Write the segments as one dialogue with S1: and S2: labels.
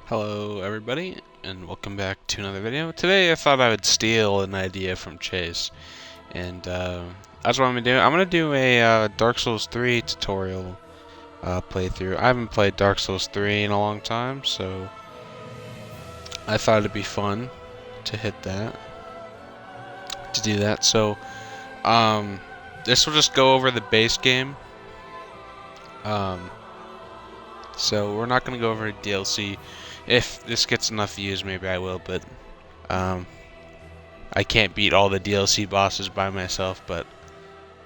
S1: Hello everybody, and welcome back to another video. Today I thought I would steal an idea from Chase, and that's what I'm going to do. I'm going to do a Dark Souls 3 tutorial playthrough. I haven't played Dark Souls 3 in a long time, so I thought it'd be fun to do that. So, this will just go over the base game. So we're not going to go over DLC. If this gets enough views, maybe I will, but I can't beat all the DLC bosses by myself, but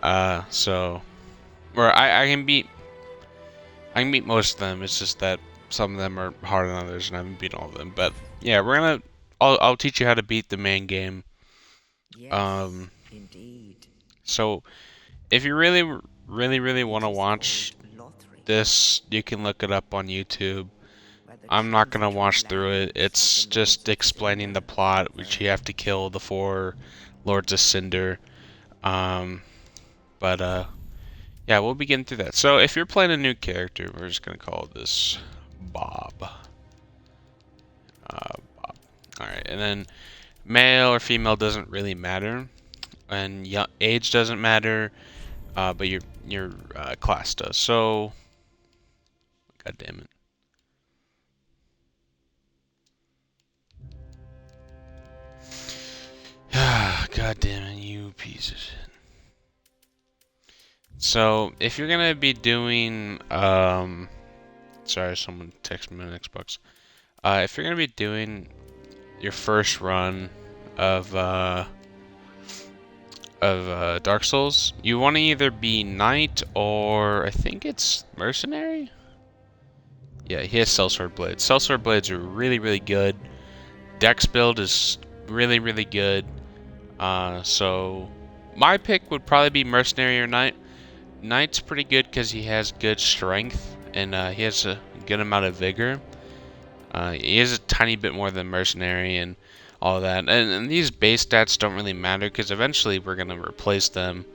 S1: I can beat most of them. It's just that some of them are harder than others, and I haven't beaten all of them. But yeah, I'll teach you how to beat the main game.
S2: Yes, indeed.
S1: So if you really want to watch this, you can look it up on YouTube. I'm not gonna watch through it. It's just explaining the plot, which you have to kill the 4 Lords of Cinder. But yeah, we'll begin through that. So if you're playing a new character, we're just gonna call this Bob. Bob. All right, and then male or female doesn't really matter, and age doesn't matter, but your class does. So, God damn it. God damn it, you piece of shit. So, if you're gonna be doing, sorry, someone texted me on Xbox. If you're gonna be doing your first run of Dark Souls, you want to either be Knight or I think it's Mercenary. Yeah, he has Sellsword Blades. Sellsword Blades are really good. Dex build is really good. So my pick would probably be Mercenary or Knight. Knight's pretty good because he has good strength and he has a good amount of vigor. He is a tiny bit more than Mercenary and all that. And these base stats don't really matter because eventually we're going to replace them.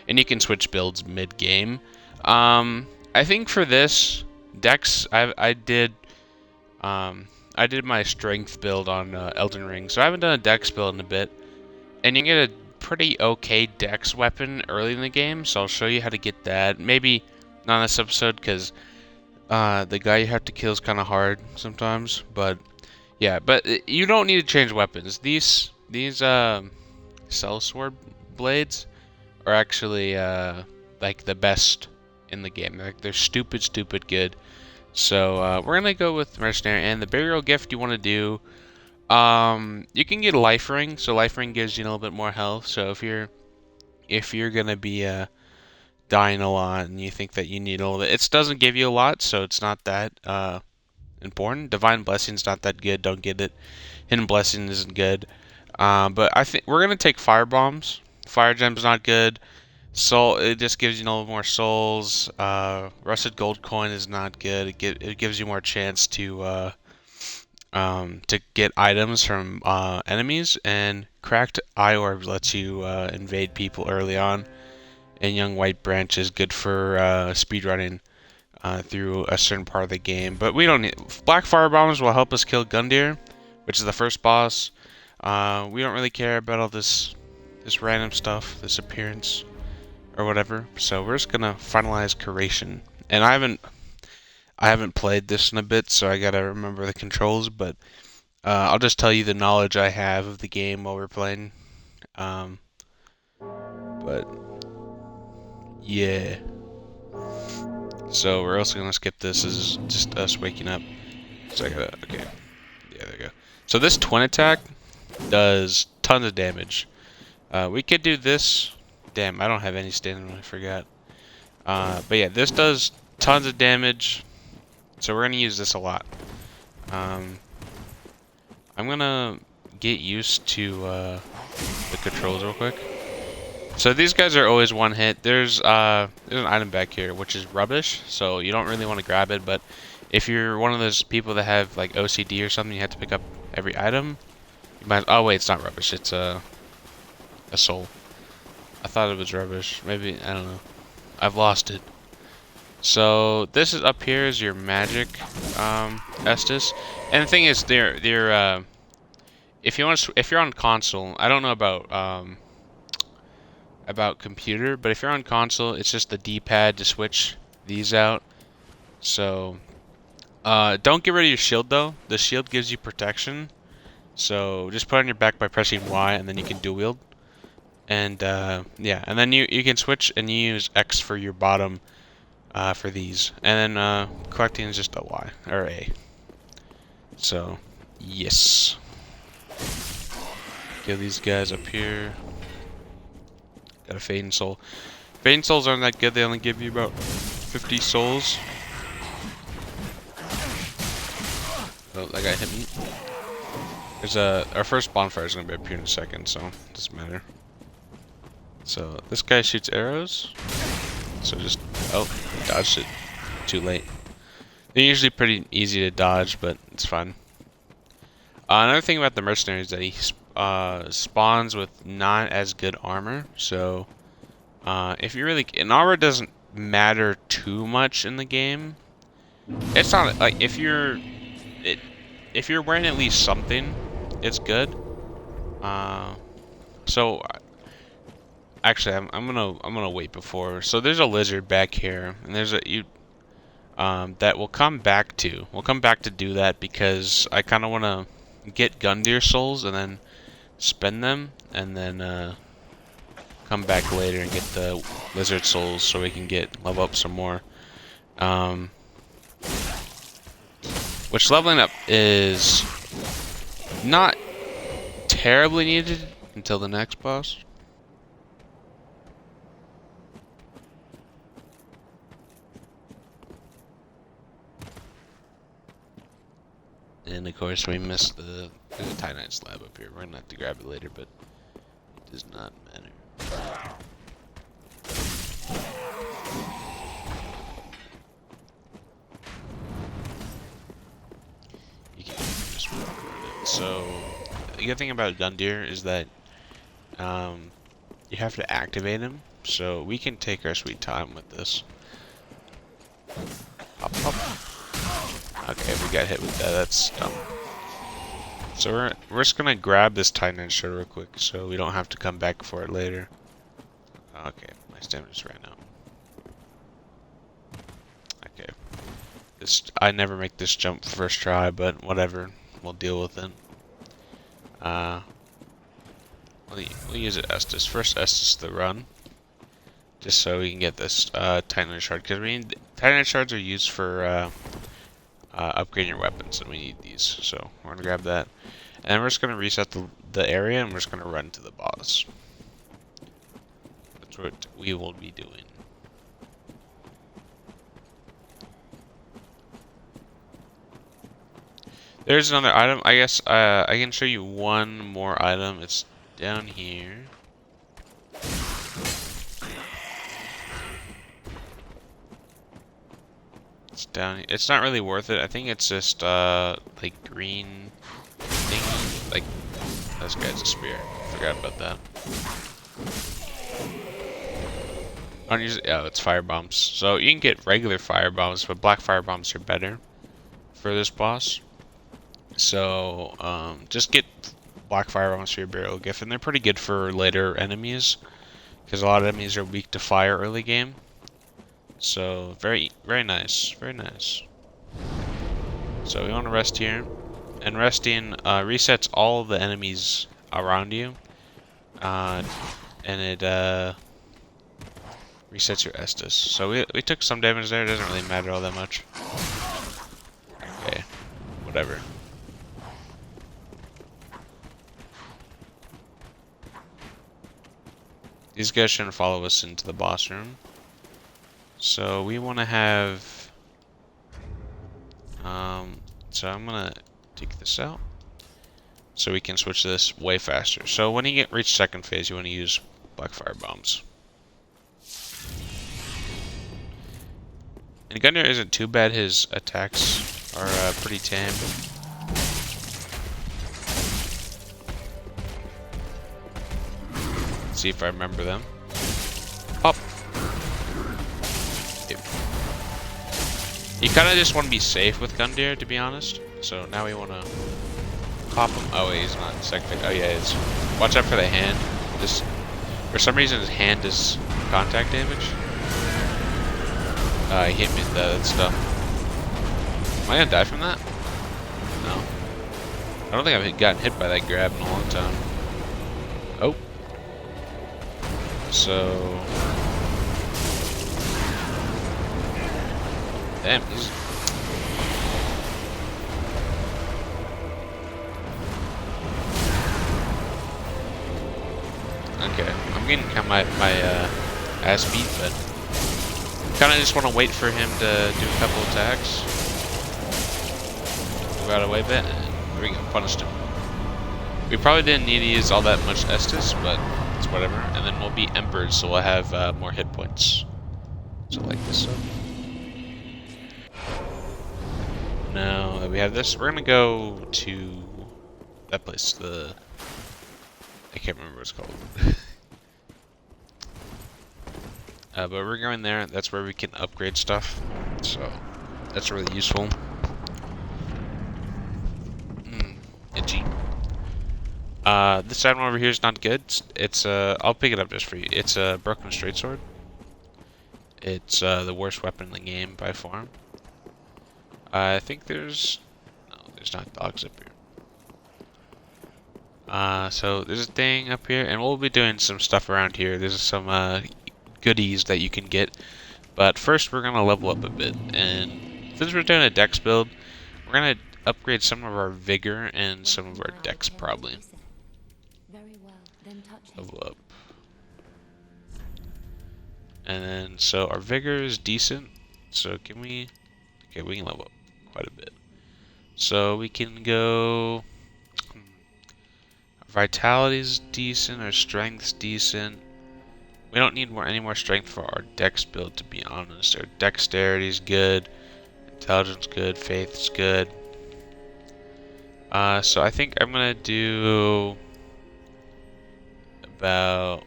S1: And you can switch builds mid-game. I think for this, Dex, I did my strength build on Elden Ring. So I haven't done a Dex build in a bit. And you can get a pretty okay Dex weapon early in the game. So I'll show you how to get that. Maybe not in this episode because the guy you have to kill is kind of hard sometimes, but yeah. But you don't need to change weapons. These Sellsword blades are actually like the best in the game. They're stupid good. So we're gonna go with Mercenary, and the burial gift you want to do. You can get a life ring. So life ring gives you a little bit more health. So if you're gonna be dying a lot and you think that you need a little bit, it doesn't give you a lot, so it's not that important. Divine Blessing's not that good, don't get it. Hidden Blessing isn't good. But I think we're gonna take Fire Bombs. Fire Gem's not good. Soul, it just gives you a little more souls. Rusted Gold Coin is not good. It gives you more chance to get items from enemies, and Cracked Eye Orb lets you invade people early on. And Young White Branch is good for speedrunning through a certain part of the game. But we don't need... Black Fire Bombs will help us kill Gundyr, which is the first boss. We don't really care about all this random stuff, this appearance, or whatever. So we're just gonna finalize Curation. And I haven't played this in a bit, so I gotta remember the controls, but I'll just tell you the knowledge I have of the game while we're playing. But yeah. So we're also gonna skip this. This is just us waking up. So I gotta, okay. Yeah, there we go. So this twin attack does tons of damage. We could do this. Damn, I don't have any stamina, I forgot. But yeah, this does tons of damage. So we're gonna use this a lot. I'm gonna get used to the controls real quick. So these guys are always one hit. There's an item back here, which is rubbish, so you don't really want to grab it, but if you're one of those people that have like OCD or something, you have to pick up every item. You might, oh wait, it's not rubbish, it's a soul. I thought it was rubbish. Maybe, I don't know. I've lost it. So this is up here is your magic Estus, and the thing is, they're if you want to, if you're on console, I don't know about computer, but if you're on console, it's just the D-pad to switch these out. So don't get rid of your shield though. The shield gives you protection, so just put it on your back by pressing Y, and then you can dual wield. And yeah, and then you can switch and you use X for your bottom for these, and then collecting is just a Y or A. So yes, kill these guys up here. Got a Fading Soul. Fading Souls aren't that good. They only give you about 50 souls. Oh, that guy hit me. There's our first bonfire is gonna be up here in a second, so it doesn't matter. So this guy shoots arrows. So just dodged it too late. They're usually pretty easy to dodge, but it's fine. Another thing about the mercenary is that he spawns with not as good armor. So if you really, and armor doesn't matter too much in the game. It's not like if you're wearing at least something, it's good. So actually, I'm gonna wait before. So there's a lizard back here, and there's that we'll come back to. We'll come back to do that because I kind of want to get Gundyr souls and then spend them, and then come back later and get the lizard souls so we can level up some more. Which leveling up is not terribly needed until the next boss. And of course we missed there's a Titanite slab up here. We're gonna have to grab it later, but it does not matter. You can just walk around it. So the good thing about Gundyr is that you have to activate him. So we can take our sweet time with this. Pop, pop. Okay, we got hit with that. That's dumb. So we're just gonna grab this Titanite shard real quick, so we don't have to come back for it later. Okay, my stamina just ran out. Okay, I never make this jump first try, but whatever. We'll deal with it. We'll use it Estus. First Estus the run, just so we can get this Titanite shard. Because Titanite shards are used for upgrading your weapons, and we need these. So we're gonna grab that, and we're just gonna reset the area, and we're just gonna run to the boss. That's what we will be doing. There's another item. I guess I can show you one more item. It's down here. It's down here. It's not really worth it. I think it's just like green thingy. Like this guy's a spear. Forgot about that. Oh, it's fire bombs. So you can get regular fire bombs, but black fire bombs are better for this boss. So just get black fire bombs for your burial gift, and they're pretty good for later enemies because a lot of enemies are weak to fire early game. So very nice, very nice. So we want to rest here, and resting resets all the enemies around you, and it resets your Estus. So we took some damage there. It doesn't really matter all that much. Okay, whatever. These guys shouldn't follow us into the boss room. So we want to have, so I'm gonna take this out so we can switch this way faster. So when you reach second phase, you want to use black fire bombs. And Gundyr isn't too bad. His attacks are pretty tame. Let's see if I remember them. Up. You kind of just want to be safe with Gundyr, to be honest. So now we want to pop him. Oh, wait, he's not second. Oh, yeah, he is. Watch out for the hand. This, for some reason, his hand does contact damage. He hit me with that stuff. Am I gonna die from that? No. I don't think I've gotten hit by that grab in a long time. Oh. So... Damn, this is... Okay, I'm getting kind of my ass beat, but... Kinda just want to wait for him to do a couple attacks. Move out of the way a bit, and there we go, punished him. We probably didn't need to use all that much Estus, but it's whatever. And then we'll be Emperors, so we'll have more hit points. So like this up. Now that we have this, we're gonna go to that place, I can't remember what it's called. But we're going there, that's where we can upgrade stuff. So that's really useful. Itchy. This item over here is not good. It's I'll pick it up just for you. It's a broken straight sword. It's the worst weapon in the game by far. I think there's not dogs up here. So there's a thing up here, and we'll be doing some stuff around here. There's some goodies that you can get, but first we're gonna level up a bit. And since we're doing a dex build, we're gonna upgrade some of our vigor and some of our dex probably. Level up. And then, so our vigor is decent. So can we... Okay, we can level up quite a bit. So we can go... Our vitality is decent, our strength's decent. We don't need any more strength for our dex build, to be honest. Our dexterity's good. Intelligence good, faith's good. So I think I'm gonna do... about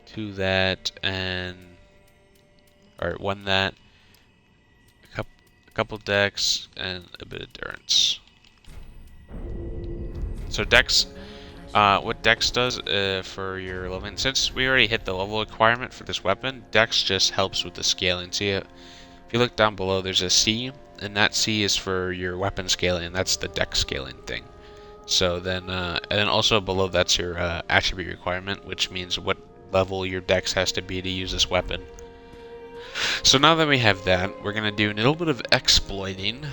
S1: 2 that and or 1 that, a couple dex and a bit of endurance. So dex, what dex does for your leveling, since we already hit the level requirement for this weapon, dex just helps with the scaling. See, if you look down below, there's a C, and that C is for your weapon scaling. That's the dex scaling thing. So then, and then also below that's your attribute requirement, which means what level your dex has to be to use this weapon. So now that we have that, we're gonna do a little bit of exploiting.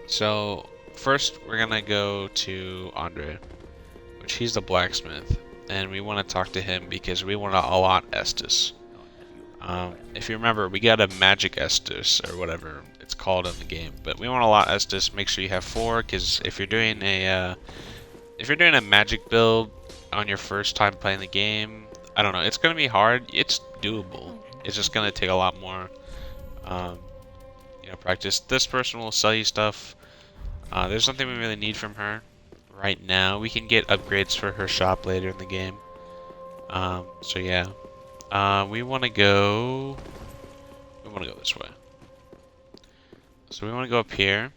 S1: So first we're gonna go to Andre, which he's the blacksmith, and we want to talk to him because we want to allot Estus. If you remember, we got a magic Estus or whatever it's called in the game, but we want a lot Estus. Make sure you have 4, because if you're doing a magic build on your first time playing the game, I don't know, it's gonna be hard. It's doable. It's just gonna take a lot more, practice. This person will sell you stuff. There's nothing we really need from her right now. We can get upgrades for her shop later in the game. So yeah. We want to go this way. So we want to go up here.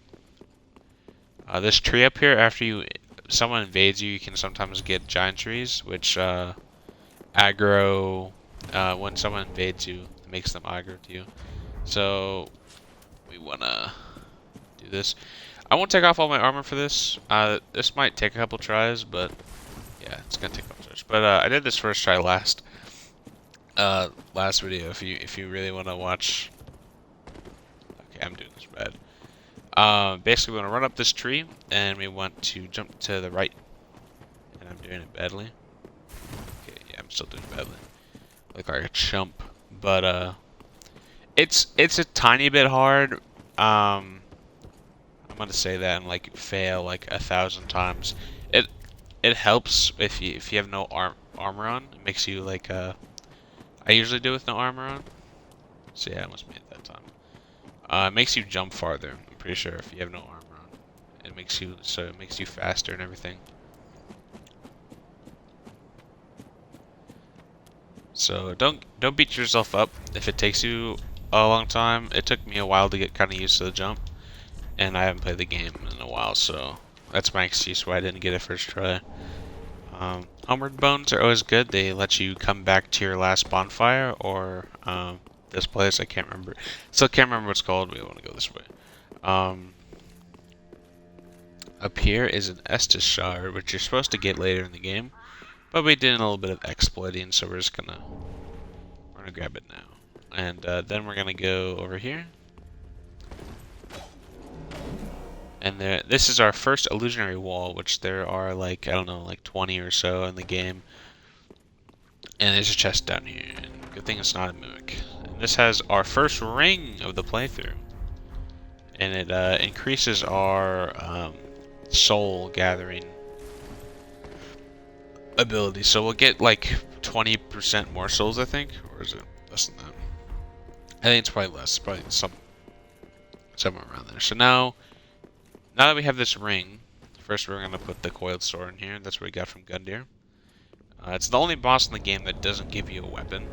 S1: This tree up here, after someone invades you, you can sometimes get giant trees, which aggro when someone invades you, it makes them aggro to you. So we want to do this. I won't take off all my armor for this. This might take a couple tries, but yeah, it's gonna take a couple tries. But I did this first try last video. If you really want to watch. Okay, I'm doing this bad. Basically, we want to run up this tree, and we want to jump to the right. And I'm doing it badly. Okay, yeah, I'm still doing it badly. Look like a chump, but it's a tiny bit hard. I'm gonna say that and like fail like 1,000 times. It helps if you have no armor on. It makes you like I usually do with no armor on. So yeah, I must be at that time. It makes you jump farther. I'm pretty sure if you have no armor on. It makes you faster and everything. So don't beat yourself up if it takes you a long time. It took me a while to get kind of used to the jump, and I haven't played the game in a while, so that's my excuse why I didn't get it first try. Homeward bones are always good. They let you come back to your last bonfire, or this place, I can't remember. Still can't remember what it's called. We want to go this way. Up here is an Estus shard, which you're supposed to get later in the game, but we did a little bit of exploiting, so we're gonna grab it now. And then we're gonna go over here. And this is our first illusionary wall, which there are like, I don't know, like 20 or so in the game. And there's a chest down here, and good thing it's not a mimic. And this has our first ring of the playthrough. And it increases our soul gathering ability. So we'll get like 20% more souls, I think. Or is it less than that? I think it's probably less. Probably somewhere around there. So now that we have this ring, first we're going to put the coiled sword in here. That's what we got from Gundyr. It's the only boss in the game that doesn't give you a weapon.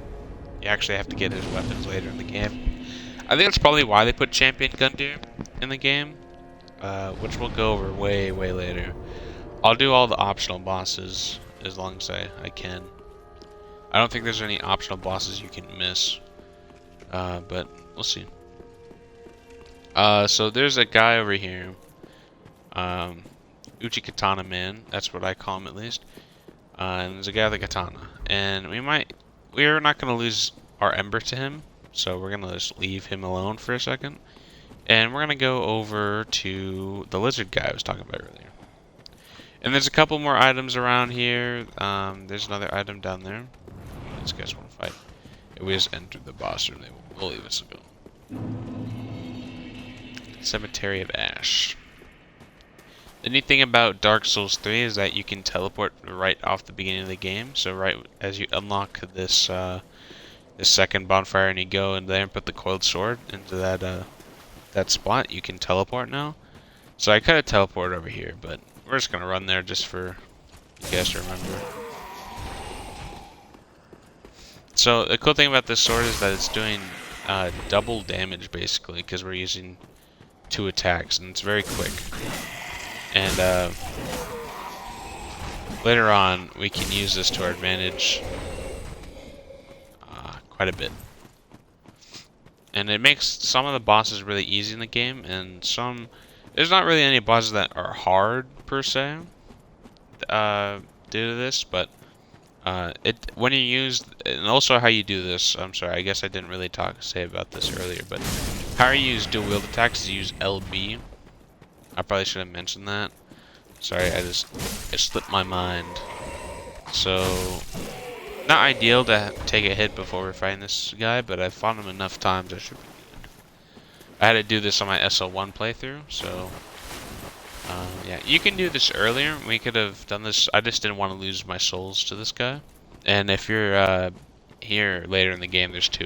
S1: You actually have to get his weapons later in the game. I think that's probably why they put Champion Gundyr in the game, which we'll go over way, way later. I'll do all the optional bosses as long as I can. I don't think there's any optional bosses you can miss, but we'll see. So there's a guy over here, Uchi Katana Man, that's what I call him at least. And there's a guy with a katana, and we're not gonna lose our ember to him, so we're gonna just leave him alone for a second, and we're gonna go over to the lizard guy I was talking about earlier. And there's a couple more items around here. There's another item down there. These guys want to fight. If we just entered the boss room, they'll leave us go. Cemetery of Ash. The neat thing about Dark Souls 3 is that you can teleport right off the beginning of the game. So right as you unlock this this second bonfire and you go in there and put the coiled sword into that spot, you can teleport now. So I could have teleported over here, but we're just gonna run there just for you guys to remember. So the cool thing about this sword is that it's doing double damage basically, because we're using 2 attacks, and it's very quick. And later on, we can use this to our advantage quite a bit. And it makes some of the bosses really easy in the game, and there's not really any bosses that are hard per se due to this, but when you use, and also how you do this, I'm sorry, I guess I didn't really say about this earlier, but how you use dual wield attacks is you use LB. I probably should have mentioned that. Sorry, it slipped my mind. So, not ideal to take a hit before we're fighting this guy, but I've fought him enough times, I should be good. I had to do this on my SL1 playthrough, so yeah, you can do this earlier. We could have done this. I just didn't want to lose my souls to this guy. And if you're here later in the game, there's 2.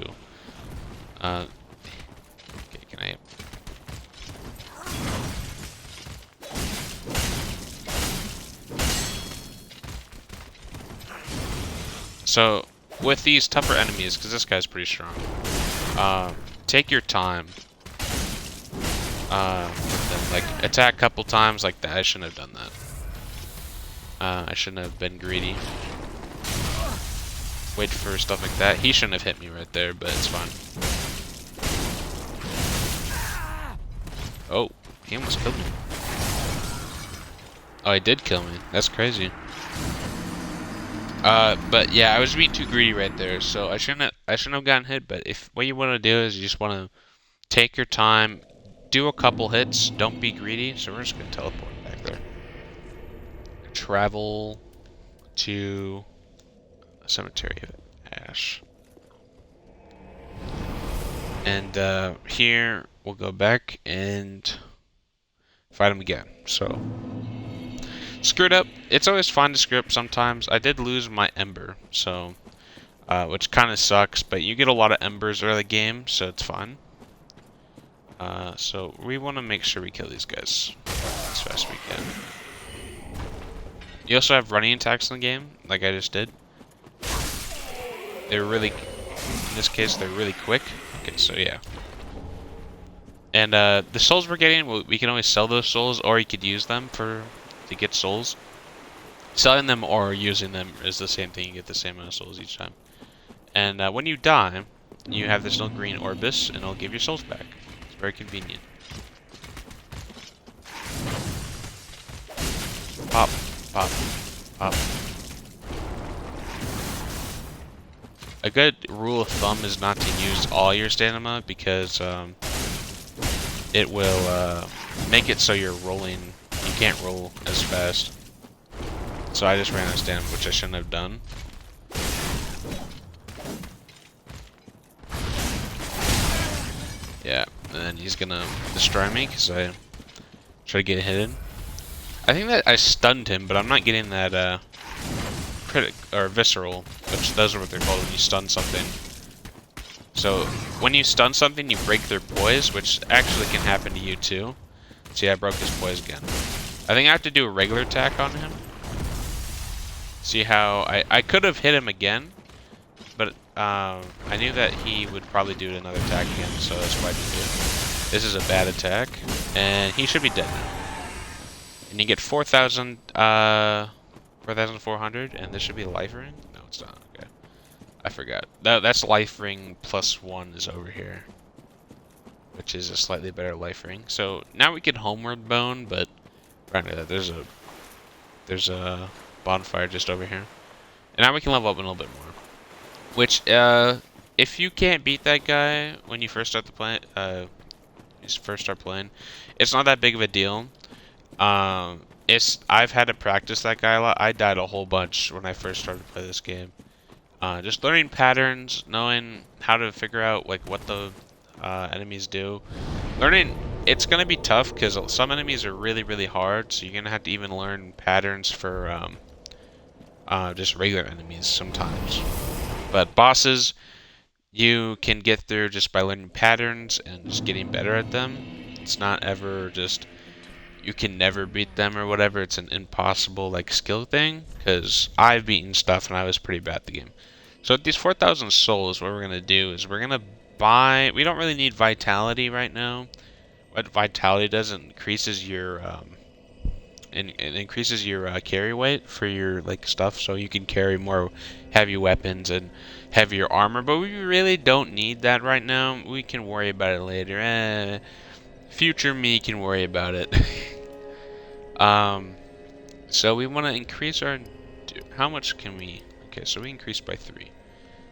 S1: Okay, can I? So with these tougher enemies, because this guy's pretty strong, take your time. Then, like, attack a couple times like that. I shouldn't have done that. I shouldn't have been greedy. Wait for stuff like that. He shouldn't have hit me right there, but it's fine. Oh, he almost killed me. Oh, he did kill me. That's crazy. But yeah, I was being too greedy right there, so I shouldn't have gotten hit. But what you want to do is you just want to take your time, do a couple hits, don't be greedy. So we're just gonna teleport back there. Travel to a Cemetery of Ash, and here we'll go back and fight him again. So. Screwed up. It's always fun to screw up sometimes. I did lose my ember, so which kind of sucks, but you get a lot of embers early game, so it's fun. So we want to make sure we kill these guys as fast as we can. You also have running attacks in the game, like I just did. they're really, in this case, they're really quick. Okay, so yeah. And the souls we're getting, we can always sell those souls, or you could use them to get souls. Selling them or using them is the same thing. You get the same amount of souls each time. And when you die, you have this little green orbis, and it'll give your souls back. It's very convenient. Pop, pop, pop. A good rule of thumb is not to use all your stamina because it will make it so you're rolling. You can't roll as fast. So I just ran out of stamina, which I shouldn't have done. Yeah, and then he's gonna destroy me because I try to get hidden. I think that I stunned him, but I'm not getting that critic or visceral, which those are what they're called when you stun something. So when you stun something, you break their poise, which actually can happen to you too. See, I broke his poise again. I think I have to do a regular attack on him. See how I could have hit him again, but I knew that he would probably do another attack again, so that's why I did it. This is a bad attack, and he should be dead now. And you get 4,400, and this should be a life ring? No, it's not. Okay. I forgot. That's life ring plus 1 is over here, which is a slightly better life ring. So now we can homeward bone, but right under that, there's a bonfire just over here. And now we can level up a little bit more. Which, if you can't beat that guy when you first start playing, it's not that big of a deal. I've had to practice that guy a lot. I died a whole bunch when I first started to play this game. Just learning patterns, knowing how to figure out like what the enemies do. It's gonna be tough because some enemies are really, really hard. So you're gonna have to even learn patterns for just regular enemies sometimes. But bosses, you can get through just by learning patterns and just getting better at them. It's not ever just you can never beat them or whatever. It's an impossible like skill thing because I've beaten stuff and I was pretty bad at the game. So with these 4,000 souls, what we're gonna do is we're gonna buy. We don't really need vitality right now. What vitality does increases your it increases your carry weight for your like stuff, so you can carry more heavy weapons and heavier armor. But we really don't need that right now. We can worry about it later. Future me can worry about it. So we want to increase our. How much can we? Okay, so we increase by 3.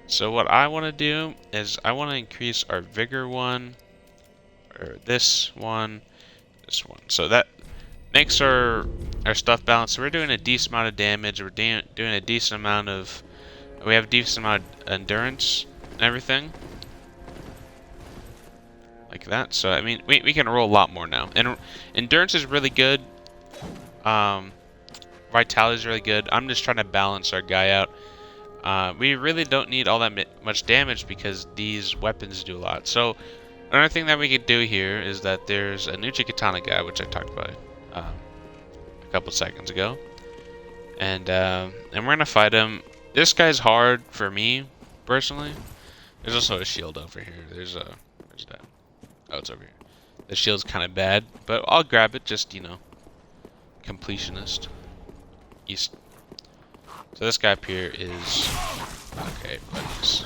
S1: So what I want to do is I want to increase our vigor 1, or this 1, this 1. So that makes our stuff balanced. So we're doing a decent amount of damage. We're doing a decent amount of. We have a decent amount of endurance and everything. Like that. So I mean, we can roll a lot more now. And endurance is really good. Vitality is really good. I'm just trying to balance our guy out. We really don't need all that much damage because these weapons do a lot. So another thing that we could do here is that there's a Nuchi Katana guy, which I talked about a couple seconds ago, and we're gonna fight him. This guy's hard for me personally. There's also a shield over here. Where's that? Oh, it's over here. The shield's kind of bad, but I'll grab it. Just completionist. East. So this guy up here is okay, buddies.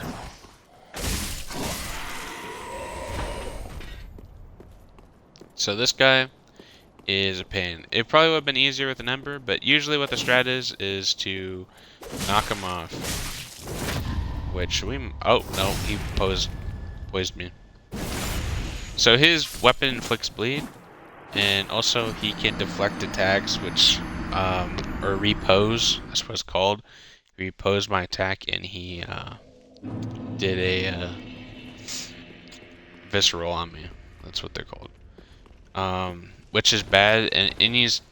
S1: So this guy is a pain. It probably would have been easier with an Ember, but usually what the strat is to knock him off. Which oh no, he poised me. So his weapon inflicts bleed, and also he can deflect attacks, which or repose, that's what it's called. He reposed my attack, and he did a visceral on me. That's what they're called. Which is bad, and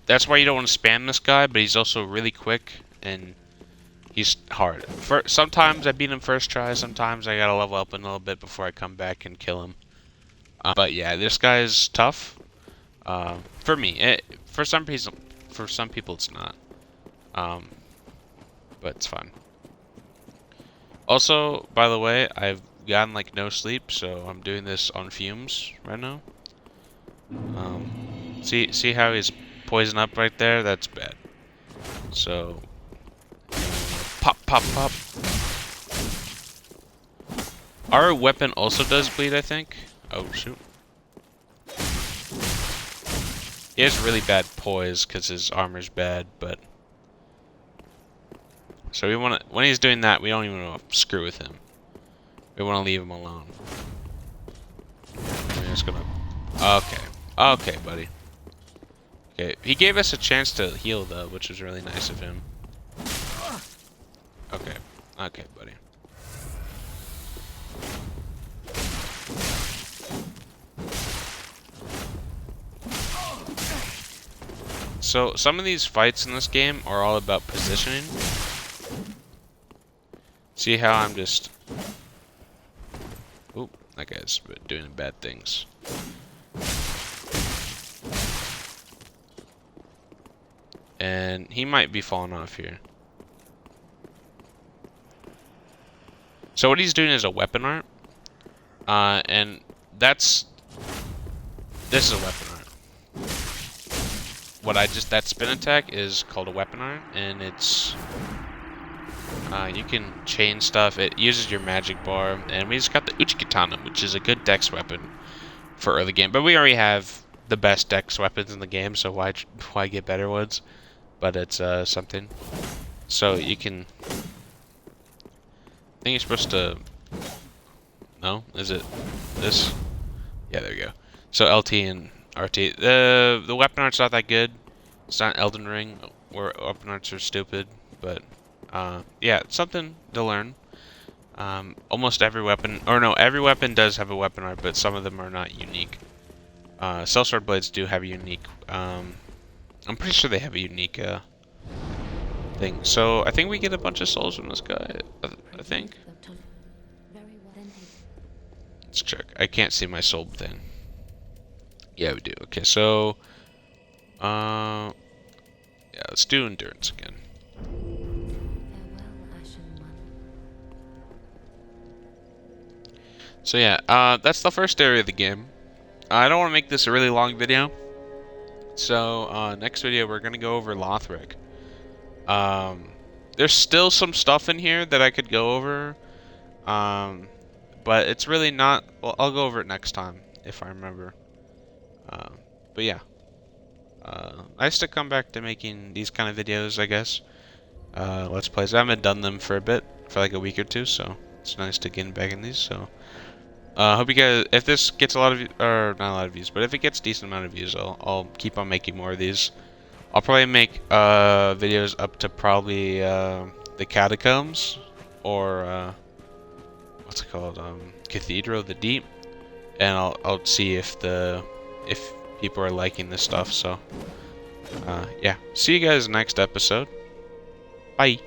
S1: that's why you don't want to spam this guy, but he's also really quick, and he's hard. Sometimes I beat him first try, sometimes I gotta level up a little bit before I come back and kill him. But yeah, this guy's tough. For me, for some people it's not. But it's fun. Also, by the way, I've gotten like no sleep, so I'm doing this on fumes right now. See how he's poisoned up right there? That's bad. So, pop, pop, pop. Our weapon also does bleed, I think. Oh, shoot. He has really bad poise because his armor's bad, but... So we want to... When he's doing that, we don't even want to screw with him. We want to leave him alone. We're just gonna... Okay. Okay, buddy. Okay, he gave us a chance to heal, though, which was really nice of him. Okay. Okay, buddy. So, some of these fights in this game are all about positioning. See how I'm just... Oop, that guy's doing bad things. And he might be falling off here. So what he's doing is a weapon art. And that's... This is a weapon art. That spin attack is called a weapon art, and it's... you can chain stuff. It uses your magic bar, and we just got the Uchikatana, which is a good dex weapon for early game. But we already have the best dex weapons in the game, so why get better ones? But it's something. So you can... I think you're supposed to... No? Is it this? Yeah, there we go. So LT and RT. The weapon art's not that good. It's not Elden Ring, where weapon arts are stupid. But, yeah, it's something to learn. Almost every weapon... Or no, every weapon does have a weapon art, but some of them are not unique. Sellsword Blades do have a unique... I'm pretty sure they have a unique, thing. So, I think we get a bunch of souls from this guy. I think. Let's check. I can't see my soul thing. Yeah, we do. Okay, so... yeah, let's do endurance again. So yeah, that's the first area of the game. I don't want to make this a really long video. So, next video we're going to go over Lothric. There's still some stuff in here that I could go over. But it's really not... Well, I'll go over it next time, if I remember. But yeah. Nice to come back to making these kind of videos, I guess. Let's Plays. I haven't done them for a bit, for like a week or two, so it's nice to get back in these, so... hope you guys... If this gets a lot of... Or, not a lot of views, but if it gets a decent amount of views, I'll keep on making more of these. I'll probably make, videos up to probably, the Catacombs, or, what's it called? Cathedral of the Deep, and I'll see if people are liking this stuff. So, yeah. See you guys next episode. Bye.